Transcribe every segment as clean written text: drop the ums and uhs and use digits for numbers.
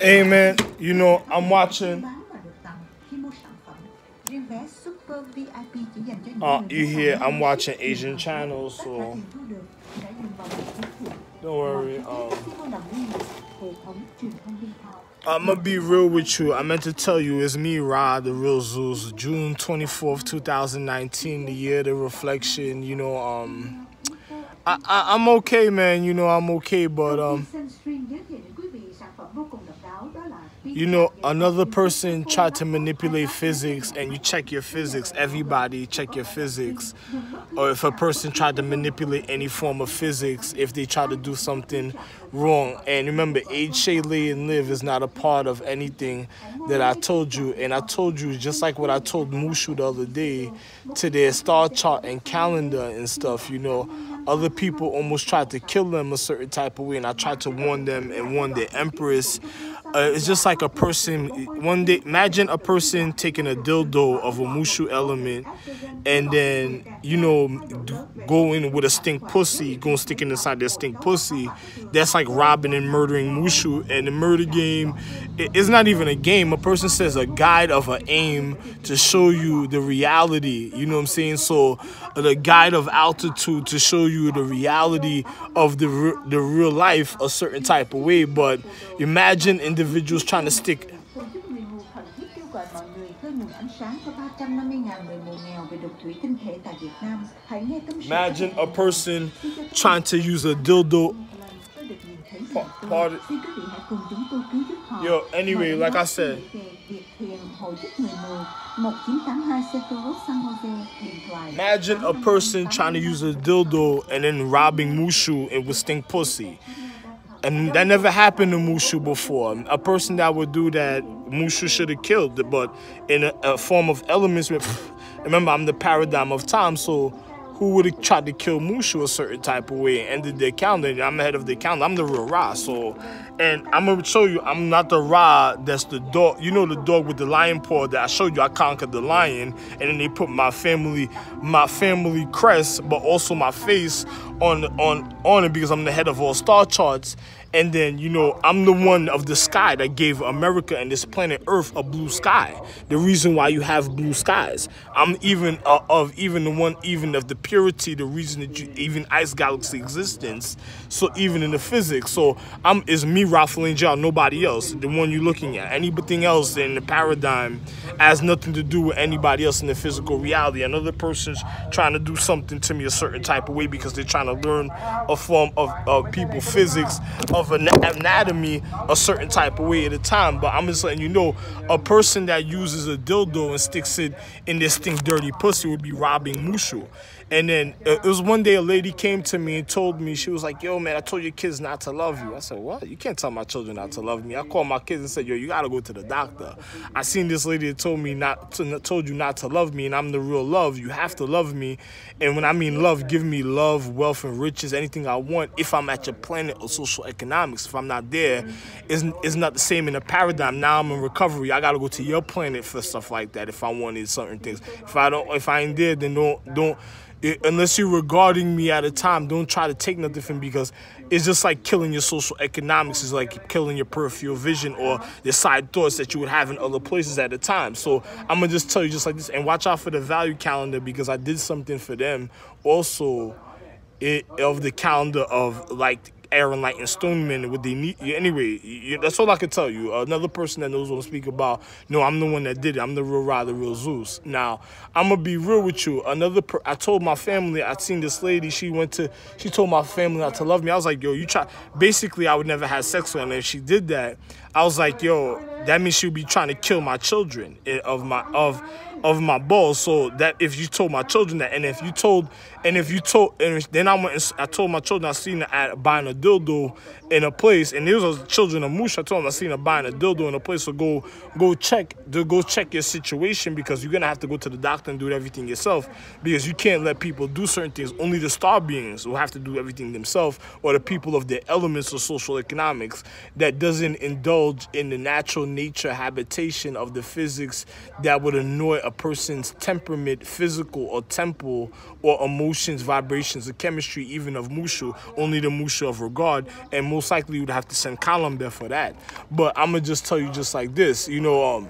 Hey man, you know, I'm watching. You hear, I'm watching Asian channels, so don't worry. I'm gonna be real with you. I meant to tell you, it's me, Rod, the real Zeus. June 24th, 2019, the year of the reflection. You know, I'm okay, man. You know, I'm okay, but you know, another person tried to manipulate physics, and you check your physics. Everybody check your physics. Or if a person tried to manipulate any form of physics, if they try to do something wrong. And remember, age, shade, lay, and live is not a part of anything that I told you. And I told you, just like what I told Mushu the other day, to their star chart and calendar and stuff, you know, other people almost tried to kill them a certain type of way, and I tried to warn them and warn the Empress. It's just like a person, one day, imagine a person taking a dildo of a Mushu element and then, you know, go in with a stink pussy, go and stick it inside their stink pussy. That's like robbing and murdering Mushu. And the murder game, it's not even a game. A person says a guide of an aim to show you the reality, you know what I'm saying? So the guide of altitude to show you the reality of the real life a certain type of way. But imagine individuals trying to stick. Imagine a person trying to use a dildo. Pardon. Yo, anyway, like I said. Imagine a person trying to use a dildo and then robbing Mushu and with stink pussy. And that never happened to Mushu before. A person that would do that, Mushu should have killed. But in a form of elements, remember, I'm the paradigm of time, so who would have tried to kill Mushu a certain type of way and ended their calendar? I'm ahead of the calendar. I'm the real Ra. So, and I'm going to show you, I'm not the Ra that's the dog. You know the dog with the lion paw that I showed you, I conquered the lion. And then they put my family crest, but also my face on it because I'm the head of all star charts. And then, you know, I'm the one of the sky that gave America and this planet Earth a blue sky. The reason why you have blue skies. I'm even of the purity, the reason that you even ice galaxy existence. So even in the physics. So is me, Raphael Angel, nobody else. The one you're looking at. Anything else in the paradigm has nothing to do with anybody else in the physical reality. Another person's trying to do something to me a certain type of way because they're trying to learn a form of people physics, of an anatomy a certain type of way at a time. But I'm just letting you know, a person that uses a dildo and sticks it in this stink dirty pussy would be robbing Mushu. And then it was one day a lady came to me and told me, she was like, yo, man, I told your kids not to love you. I said, what? You can't tell my children not to love me. I called my kids and said, yo, you got to go to the doctor. I seen this lady that told you not to love me, and I'm the real love. You have to love me. And when I mean love, give me love, wealth, and riches, anything I want. If I'm at your planet of social economics, if I'm not there, it's not the same in the paradigm. Now I'm in recovery. I got to go to your planet for stuff like that if I wanted certain things. If I ain't there, then don't. Unless you're regarding me at a time, don't try to take nothing from me, because it's just like killing your social economics. It's like killing your peripheral vision or the side thoughts that you would have in other places at a time. So I'm going to just tell you just like this, and watch out for the value calendar, because I did something for them also of the calendar of like Aaron Light and Stoneman with the anyway. That's all I can tell you. Another person that knows what I'm speaking about. No, I'm the one that did it. I'm the real Ra, the real Zeus. Now I'm gonna be real with you. I told my family, I'd seen this lady. She told my family not to love me. I was like, yo, you try. Basically, I would never have sex with her. And if she did that, I was like, yo, that means she would be trying to kill my children of my balls. So that if you told my children that, then I told my children I seen her buying a dildo in a place, and these was children of Mush. I told them I seen her buying a dildo in a place. So go check your situation, because you're gonna have to go to the doctor and do everything yourself, because you can't let people do certain things. Only the star beings will have to do everything themselves, or the people of the elements of social economics that doesn't indulge in the natural nature habitation of the physics that would annoy a person's temperament, physical or temple, or emotions, vibrations, or chemistry, even of Mushu, only the Mushu of regard, and most likely you would have to send column there for that. But I'm gonna just tell you just like this, you know,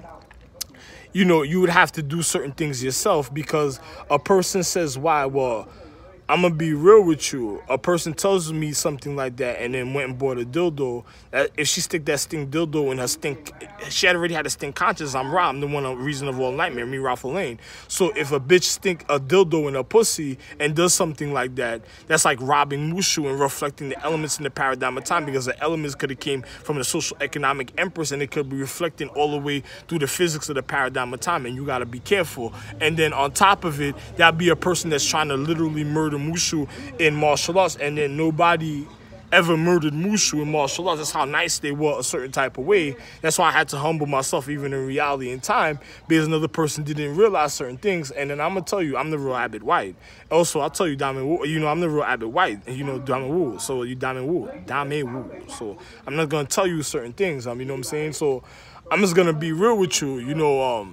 you would have to do certain things yourself, because a person says, why? Well, I'm going to be real with you. A person tells me something like that and then went and bought a dildo. If she stick that stink dildo in her stink, she had already had a stink conscience. I'm Ra. I'm the one, reason of all nightmare, me, Ralph Lane. So if a bitch stink a dildo in her pussy and does something like that, that's like robbing Mushu and reflecting the elements in the paradigm of time, because the elements could have came from the social economic empress and it could be reflecting all the way through the physics of the paradigm of time, and you got to be careful. And then on top of it, that'd be a person that's trying to literally murder Mushu in martial arts, and then nobody ever murdered Mushu in martial arts. That's how nice they were a certain type of way. That's why I had to humble myself even in reality and time, because another person didn't realize certain things. And then I'm gonna tell you, I'm the real Abbott White. Also, I'll tell you, Diamond Wu, you know, I'm the real Abbott White, and you know, Diamond Wu. So you Diamond Wu. So I'm not gonna tell you certain things, you know what I'm saying? So I'm just gonna be real with you, you know,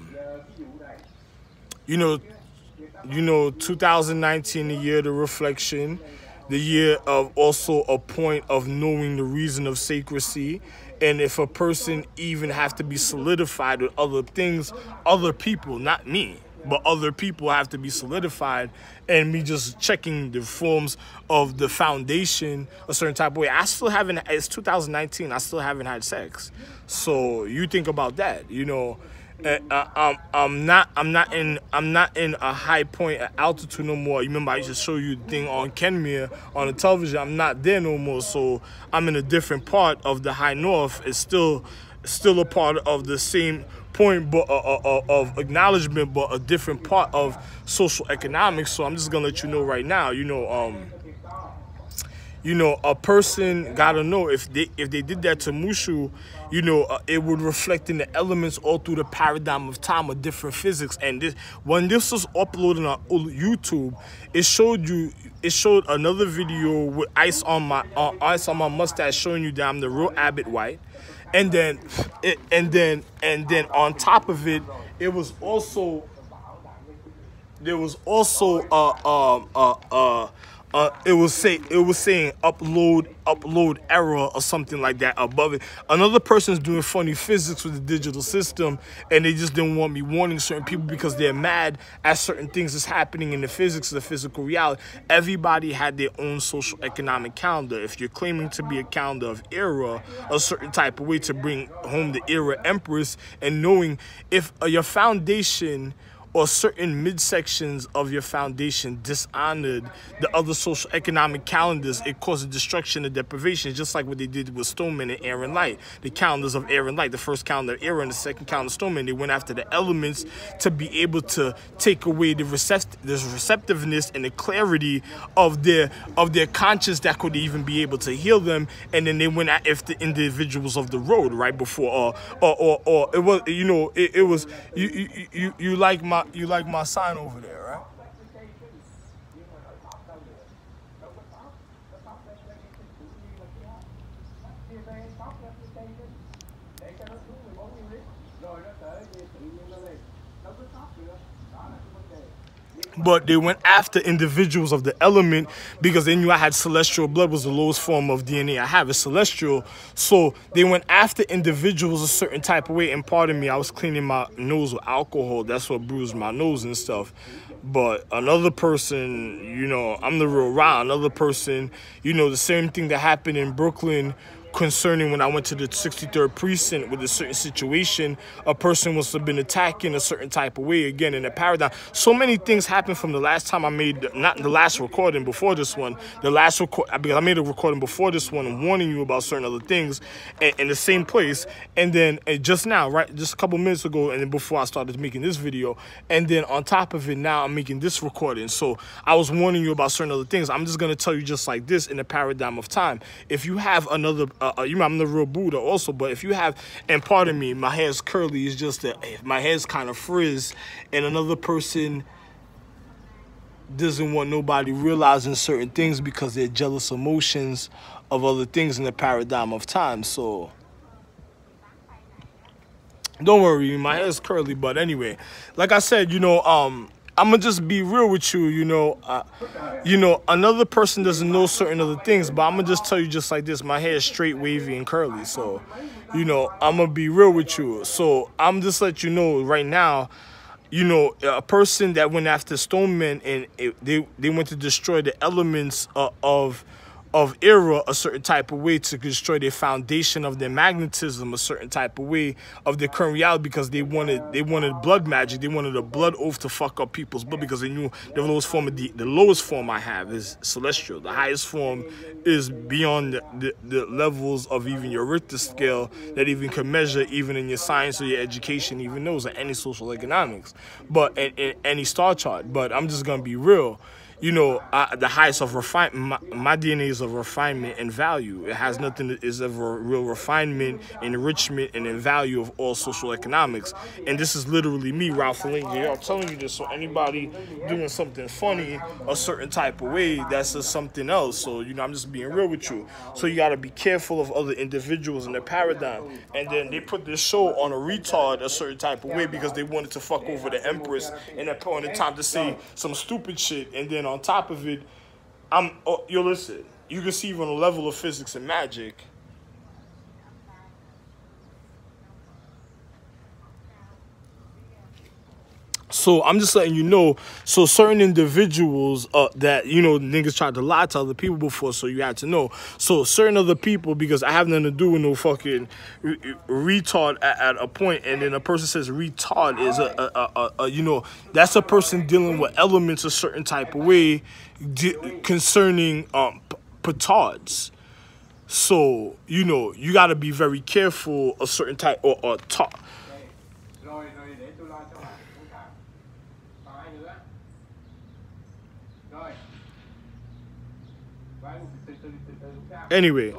2019, the year of the reflection, the year of also a point of knowing the reason of sacredcy. And if a person even have to be solidified with other things, other people, not me, but other people have to be solidified, and me just checking the forms of the foundation a certain type of way. I still haven't, it's 2019, I still haven't had sex. So you think about that, you know. I'm not in a high point at altitude no more. You remember I used to show you the thing on Kenmare on the television. I'm not there no more, so I'm in a different part of the high north. It's still a part of the same point, but of acknowledgement, but a different part of social economics. So I'm just gonna let you know right now, you know, a person gotta know if they did that to Mushu, you know, it would reflect in the elements all through the paradigm of time of different physics. And this, when this was uploaded on YouTube, it showed another video with ice on my mustache, showing you that I'm the real Abbott White. And then on top of it, it was also it was saying upload error or something like that above it. Another person's doing funny physics with the digital system, and they just didn't want me warning certain people because they're mad at certain things that's happening in the physics of the physical reality. Everybody had their own social economic calendar. If you're claiming to be a calendar of era, a certain type of way to bring home the era empress, and knowing if your foundation or certain midsections of your foundation dishonored the other social economic calendars, it caused destruction and deprivation, just like what they did with Stoneman and Air and Light. The calendars of Air and Light, the first calendar of Air and the second calendar of Stoneman, they went after the elements to be able to take away the receptiveness and the clarity of their conscience that could even be able to heal them. And then they went at if the individuals of the road right before, or it was, you know, it was you like my sign over there, right? But they went after individuals of the element, because they knew I had celestial blood, was the lowest form of DNA I have, is celestial. So they went after individuals a certain type of way. And pardon me, I was cleaning my nose with alcohol. That's what bruised my nose and stuff. But another person, you know, I'm the real Ra. Another person, you know, the same thing that happened in Brooklyn concerning when I went to the 63rd precinct with a certain situation, a person must have been attacking a certain type of way, again, in the paradigm. So many things happened from the last time I made, not the last recording, before this one, because I made a recording before this one and warning you about certain other things in the same place. And then just now, right, just a couple minutes ago, and then before I started making this video, and then on top of it, now I'm making this recording. So I was warning you about certain other things. I'm just going to tell you just like this in the paradigm of time. If you have another, you know, I'm the real Buddha also, but if you have, and pardon me, my hair's curly, it's just that my hair's kind of frizz, and another person doesn't want nobody realizing certain things because they're jealous emotions of other things in the paradigm of time. So Don't worry, my hair's curly, but anyway, like I said, I'm gonna just be real with you. Another person doesn't know certain other things, but I'm gonna just tell you just like this: my hair is straight, wavy, and curly. So, I'm gonna be real with you. So I'm just let you know right now. A person that went after Stoneman and they went to destroy the elements of era a certain type of way to destroy their foundation of their magnetism a certain type of way of their current reality because they wanted blood magic. They wanted a blood oath to fuck up people's blood because they knew the lowest form I have is celestial. The highest form is beyond the levels of even your Richter scale that even can measure even in your science or your education even knows or any social economics but in any star chart. But I'm just gonna be real. The highest of refinement, my DNA is of refinement and value. It has nothing that is of a real refinement, enrichment, and in value of all social economics. And this is literally me, Ralph Lindsay. I'm telling you this, so anybody doing something funny a certain type of way, that's just something else. So, I'm just being real with you. So you got to be careful of other individuals in their paradigm. And then they put this show on a retard a certain type of way because they wanted to fuck over the Empress in that point in time to say some stupid shit. And then on top of it, listen, you can see even a level of physics and magic. So I'm just letting you know. So certain individuals that niggas tried to lie to other people before, so you had to know. So certain other people, because I have nothing to do with no fucking retard at a point, and then a person says retard is that's a person dealing with elements a certain type of way concerning petards. So you got to be very careful a certain type or talk. Anyway,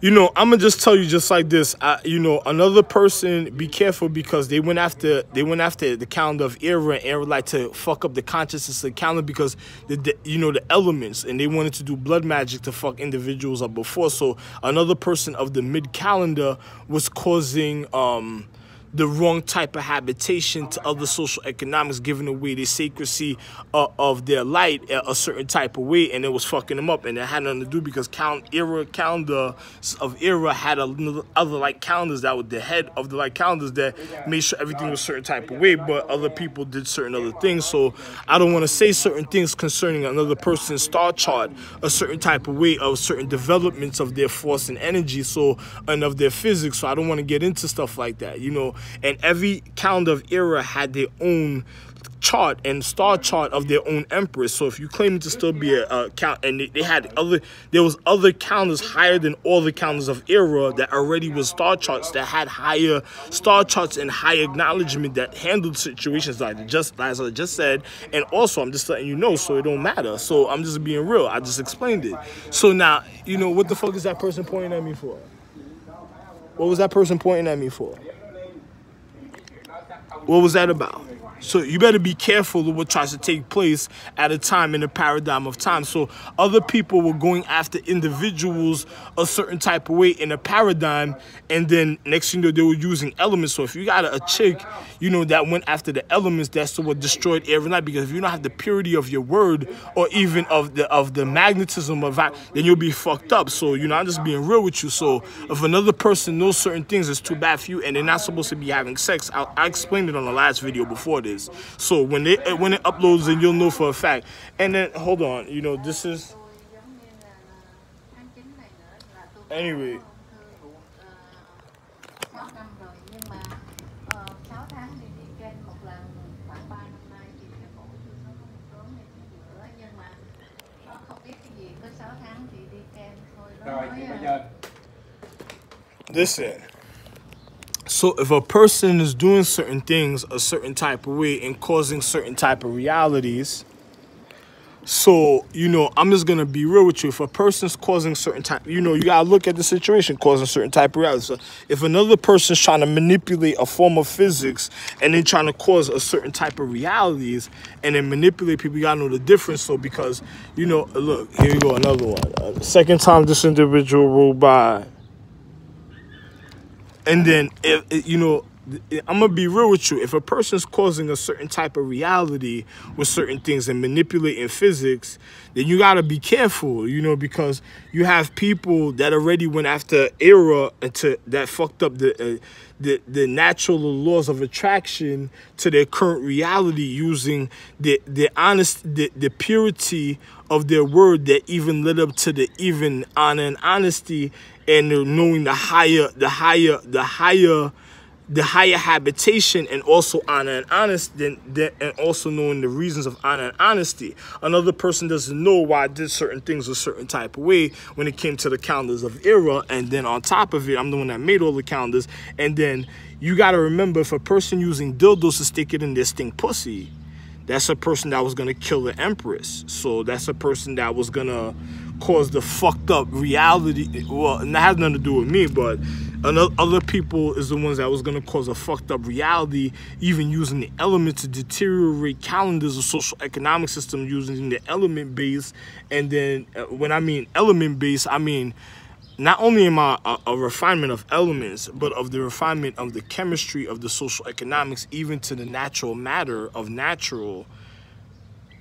I'm gonna just tell you just like this. Another person, be careful because they went after the calendar of era and like to fuck up the consciousness of the calendar because the elements, and they wanted to do blood magic to fuck individuals up before. So another person of the mid calendar was causing the wrong type of habitation to other social economics, giving away the sacredcy of their light a certain type of way, and it was fucking them up. And it had nothing to do because calendar of era had other like calendars that were the head of the like calendars that made sure everything was a certain type of way, but other people did certain other things. So I don't want to say certain things concerning another person's star chart a certain type of way of certain developments of their force and energy, and of their physics. So I don't want to get into stuff like that, And every calendar of era had their own chart and star chart of their own empress. So if you claim to still be a count, and they had there was other calendars higher than all the calendars of era that already was star charts that had higher star charts and high acknowledgement that handled situations like as I just said. And also, I'm just letting you know, so it don't matter. So I'm just being real. I just explained it. So now, what the fuck is that person pointing at me for? What was that person pointing at me for? What was that about? So you better be careful of what tries to take place at a time in a paradigm of time. So other people were going after individuals a certain type of way in a paradigm, and then next thing you know, they were using elements. So if you got a chick, that went after the elements, that's what destroyed every night. Because if you don't have the purity of your word or even of the magnetism of that, then you'll be fucked up. So I'm just being real with you. So if another person knows certain things, it's too bad for you, and they're not supposed to be having sex. I explained it on the last video before this. So when it uploads, then you'll know for a fact. And then hold on, this is anyway. Listen. So if a person is doing certain things a certain type of way and causing certain type of realities, so, I'm just going to be real with you. If a person's causing certain type, you got to look at the situation, causing certain type of reality. So if another person's trying to manipulate a form of physics and then trying to cause a certain type of realities and then manipulate people, you got to know the difference. So because, look, here you go, another one. The second time this individual rolled by. And then, you know, I'm gonna be real with you. If a person's causing a certain type of reality with certain things and manipulating physics, then you gotta be careful, you know, because you have people that already went after era that fucked up the natural laws of attraction to their current reality, using the purity of their word that even led up to the even honor and honesty, and knowing the higher habitation, and also honor and honesty, and also knowing the reasons of honor and honesty. Another person doesn't know why I did certain things a certain type of way when it came to the calendars of era, and then on top of it, I'm the one that made all the calendars. And then you got to remember, if a person using dildos to stick it in their stink pussy, that's a person that was going to kill the empress. So that's a person that was going to cause the fucked up reality. Well, and that has nothing to do with me, but other people is the ones that was going to cause a fucked up reality, even using the elements to deteriorate calendars or social economic system, using the element base. And then when I mean element base, I mean not only am I a refinement of elements, but of the refinement of the chemistry of the social economics, even to the natural matter of natural,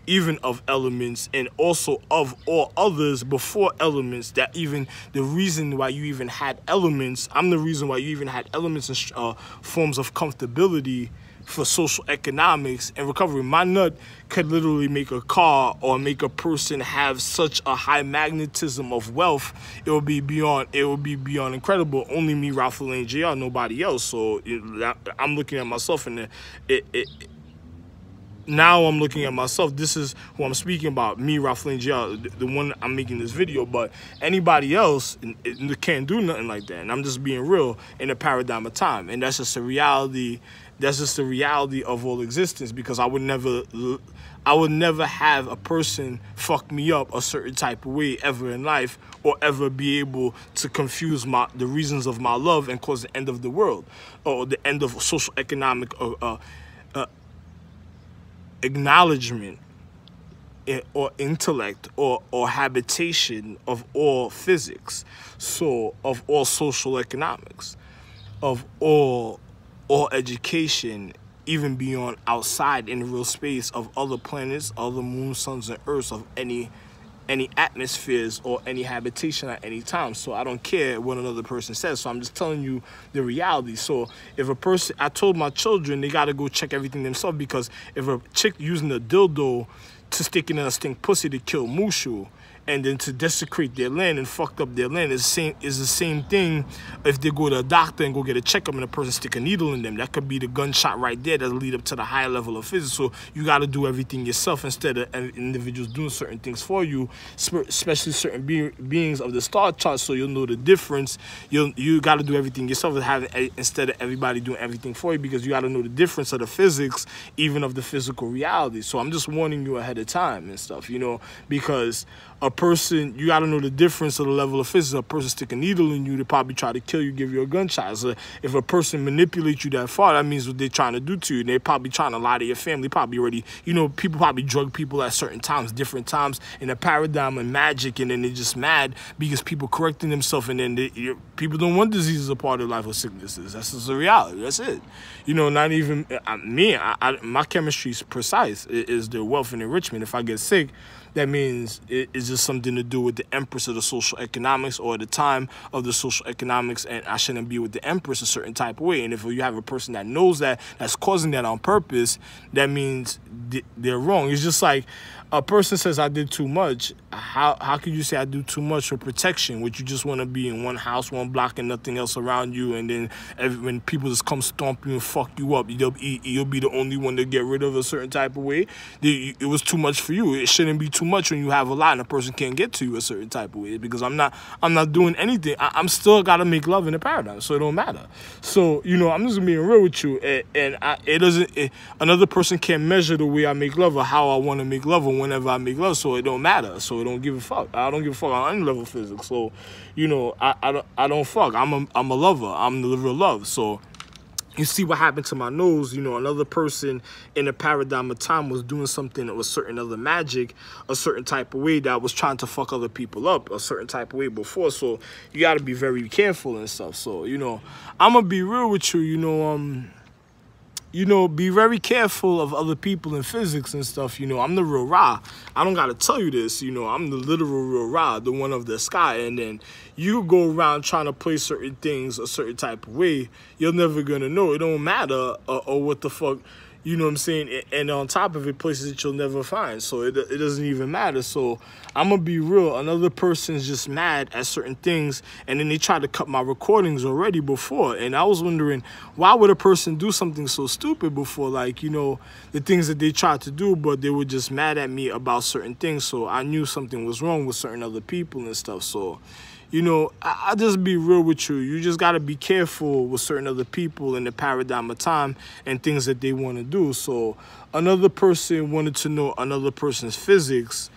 even of elements, and also of all others before elements. That even the reason why you even had elements, I'm the reason why you even had elements and forms of comfortability for social economics and recovery. My nut could literally make a car or make a person have such a high magnetism of wealth. It would be beyond incredible. Only me, Ralph Lane Jr., nobody else. So I'm looking at myself, and now I'm looking at myself. This is who I'm speaking about, me, Ralph Lane Jr., the one I'm making this video. But anybody else can't do nothing like that. And I'm just being real in a paradigm of time. And that's just a reality. That's just the reality of all existence, because I would never have a person fuck me up a certain type of way ever in life, or ever be able to confuse the reasons of my love and cause the end of the world, or the end of social economic acknowledgement, or intellect, or habitation of all physics, so of all social economics, of all education, even beyond outside in the real space of other planets, other moons, suns, and earths, of any atmospheres or any habitation at any time. So I don't care what another person says. So I'm just telling you the reality. So if a person, I told my children they got to go check everything themselves, because if a chick using a dildo to stick in a stink pussy to kill Mushu, and then to desecrate their land and fucked up their land, is the same thing if they go to a doctor and go get a checkup and a person stick a needle in them. That could be the gunshot right there that'll lead up to the higher level of physics. So you got to do everything yourself instead of individuals doing certain things for you, especially certain beings of the star chart, so you'll know the difference. You got to do everything yourself instead of everybody doing everything for you, because you got to know the difference of the physics, even of the physical reality. So I'm just warning you ahead of time and stuff, you know, because a person, you got to know the difference of the level of physics. A person stick a needle in you, they probably try to kill you, give you a gunshot. So if a person manipulates you that far, that means what they're trying to do to you. They're probably trying to lie to your family. Probably already, you know, people probably drug people at certain times, different times in a paradigm of magic, and then they're just mad because people correcting themselves, and then people don't want diseases a part of life or sicknesses. That's just a reality. That's it. You know, not even me. My chemistry is precise. It is the wealth and enrichment. If I get sick, that means it's just something to do with the empress of the social economics, or the time of the social economics, and I shouldn't be with the empress a certain type of way. And if you have a person that knows that, that's causing that on purpose, that means they're wrong. It's just like a person says, I did too much. How can you say I do too much for protection, which you just want to be in one house, one block, and nothing else around you, and then when people just come stomp you and fuck you up, you'll be the only one to get rid of a certain type of way? It was too much for you. It shouldn't be too much when you have a lot and a person can't get to you a certain type of way, because I'm not doing anything. I'm still got to make love in the paradigm, so it don't matter. So, you know, I'm just being real with you, and another person can't measure the way I make love or how I want to make love or whenever I make love, so it don't matter. So it don't give a fuck. I don't give a fuck on any level of physics. So, you know, I don't fuck. I'm a lover. I'm the liver of love. So, you see what happened to my nose. You know, another person in a paradigm of time was doing something that was certain other magic, a certain type of way that was trying to fuck other people up a certain type of way before. So you got to be very careful and stuff. So, you know, I'm going to be real with you, you know, be very careful of other people in physics and stuff. You know, I'm the real Ra. I don't got to tell you this. You know, I'm the literal real Ra, the one of the sky. And then you go around trying to play certain things a certain type of way. You're never going to know. It don't matter or what the fuck. You know what I'm saying? And on top of it, places that you'll never find. So it doesn't even matter. So I'm going to be real. Another person's just mad at certain things. And then they try to cut my recordings already before. And I was wondering, why would a person do something so stupid before? Like, you know, the things that they tried to do, but they were just mad at me about certain things. So I knew something was wrong with certain other people and stuff. So, you know, I'll just be real with you. You just got to be careful with certain other people in the paradigm of time and things that they want to do. So another person wanted to know another person's physics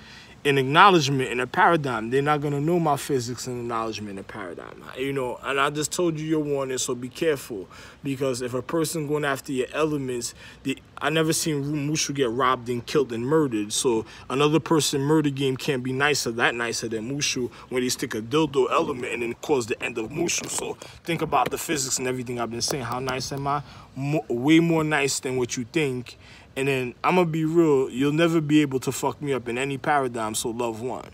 in acknowledgement in a paradigm. They're not going to know my physics and acknowledgement in a paradigm. You know, and I just told you your warning, so be careful. Because if a person going after your elements, I never seen Mushu get robbed and killed and murdered. So another person murder game can't be that nicer than Mushu when they stick a dildo element and then cause the end of Mushu. So think about the physics and everything I've been saying. How nice am I? Way more nice than what you think. And then I'm going to be real, you'll never be able to fuck me up in any paradigm, so love one.